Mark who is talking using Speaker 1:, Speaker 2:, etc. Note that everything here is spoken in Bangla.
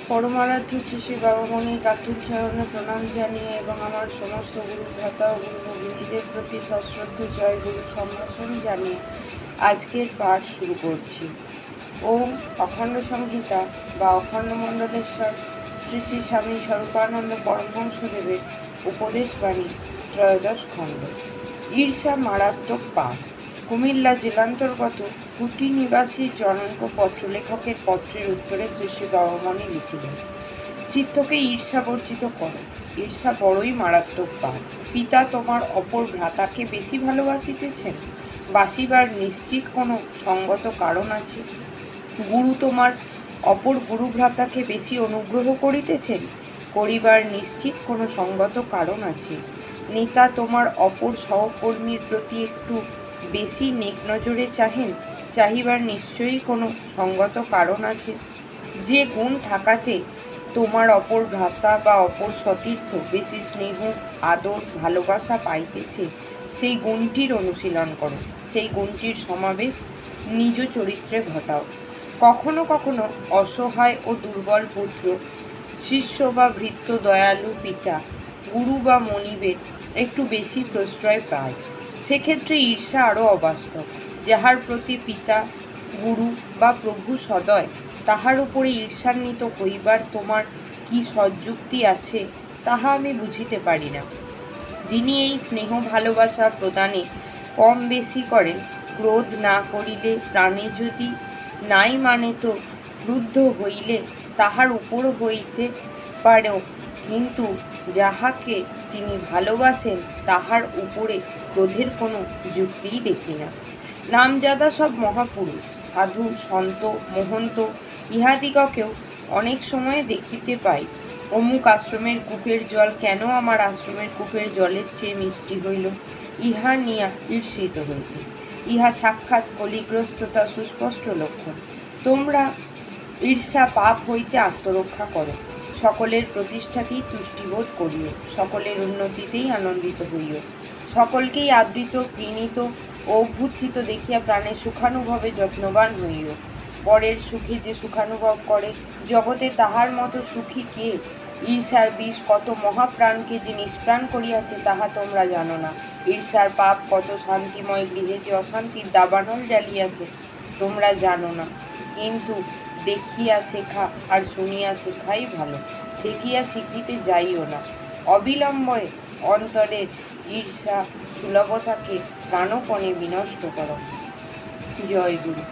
Speaker 1: পরমারাধ্য শ্রী বাবামণির কাঠুর চরণে প্রণাম জানিয়ে এবং আমার সমস্ত গুরু ভ্রাতা ও গুরুদের প্রতি সশ্রদ্ধ জয় গুরু সম্ভাষণ জানিয়ে আজকের পাঠ শুরু করছি। ওম অখণ্ড সংহিতা বা অখণ্ড মণ্ডলেশ্বর শ্রী শ্রী স্বামী স্বরূপানন্দ পরমহংসদেবের উপদেশবাণী ত্রয়োদশ খণ্ড। ঈর্ষা মারাত্মক পাপ। কুমিল্লা জেলান্তর্গত কুটি নিবাসী জনৈক পত্রলেখকের পত্রের উত্তরে শ্রী শ্রী বাবামণি লিখিলেন, চিত্তকে ঈর্ষা বর্জিত করো। ঈর্ষা বড়ই মারাত্মক পাপ। পিতা তোমার অপর ভ্রাতাকে বেশি ভালোবাসিতেছেন, বাসিবার নিশ্চিত কোনো সঙ্গত কারণ আছে। গুরু তোমার অপর গুরু ভ্রাতাকে বেশি অনুগ্রহ করিতেছেন, করিবার নিশ্চিত কোনো সঙ্গত কারণ আছে। নেতা তোমার অপর সহকর্মীর প্রতি একটু বেশি নেক নজরে চাহেন, চাহিবার নিশ্চয়ই কোনো সঙ্গত কারণ আছে। যে গুণ থাকাতে তোমার অপর ভ্রাতা বা অপর সতীর্থ বেশি স্নেহ আদর ভালোবাসা পাইতেছে, সেই গুণটির অনুশীলন করো, সেই গুণটির সমাবেশ নিজ চরিত্রে ঘটাও। কখনো কখনো অসহায় ও দুর্বল পুত্র, শিষ্য বা ভৃত্য দয়ালু পিতা, গুরু বা মনিবের একটু বেশি প্রশ্রয় পায়। সেক্ষেত্রে ঈর্ষা আরও অবাস্তব। যাহার প্রতি পিতা গুরু বা প্রভু সদয়, তাহার উপরে ঈর্ষান্বিত হইবার তোমার কি সযুক্তি আছে, তাহা আমি বুঝিতে পারি না। যিনি এই স্নেহ ভালোবাসা প্রদানে কম বেশি করেন, ক্রোধ না করিলে প্রাণে যদি নাই মানে তো ক্রুদ্ধ হইলে তাহার উপর হইতে পারেও, কিন্তু যাহাকে তিনি ভালোবাসেন তাহার উপরে ক্রোধের কোনো যুক্তিই দেখি না। নামজাদা সব মহাপুরুষ, সাধু, সন্ত, মহন্ত ইহাদিগকেও অনেক সময় দেখিতে পাই, অমুক আশ্রমের কূপের জল কেন আমার আশ্রমের কূপের জলের চেয়ে মিষ্টি হইল, ইহা নিয়া ঈর্ষিত হইতে। ইহা সাক্ষাৎ কলিগ্রস্ততা সুস্পষ্ট লক্ষণ। তোমরা ঈর্ষা পাপ হইতে আত্মরক্ষা করো। সকলের প্রতিষ্ঠাতেই তুষ্টিবোধ করিও, সকলের উন্নতিতেই আনন্দিত হইও, সকলকেই আদৃত প্রীণিত ও অভ্যুত্থিত দেখিয়া প্রাণের সুখানুভবে যত্নবান হইও। পরের সুখে যে সুখানুভব করে, জগতে তাহার মতো সুখী কে? ঈর্ষার বিষ কত মহাপ্রাণকে যে নিষ্প্রাণ করিয়াছে তাহা তোমরা জানো না। ঈর্ষার পাপ কত শান্তিময় গৃহে যে অশান্তির দাবানল জ্বালিয়াছে তোমরা জানো না। কিন্তু দেখিয়া শেখা আর শুনিয়া শেখাই ভালো, ঠেকিয়া শিখিতে যাইও না। অবিলম্বে অন্তরের ঈর্ষা সুলভতাকে প্রাণপণে বিনষ্ট করো। জয় গুরু।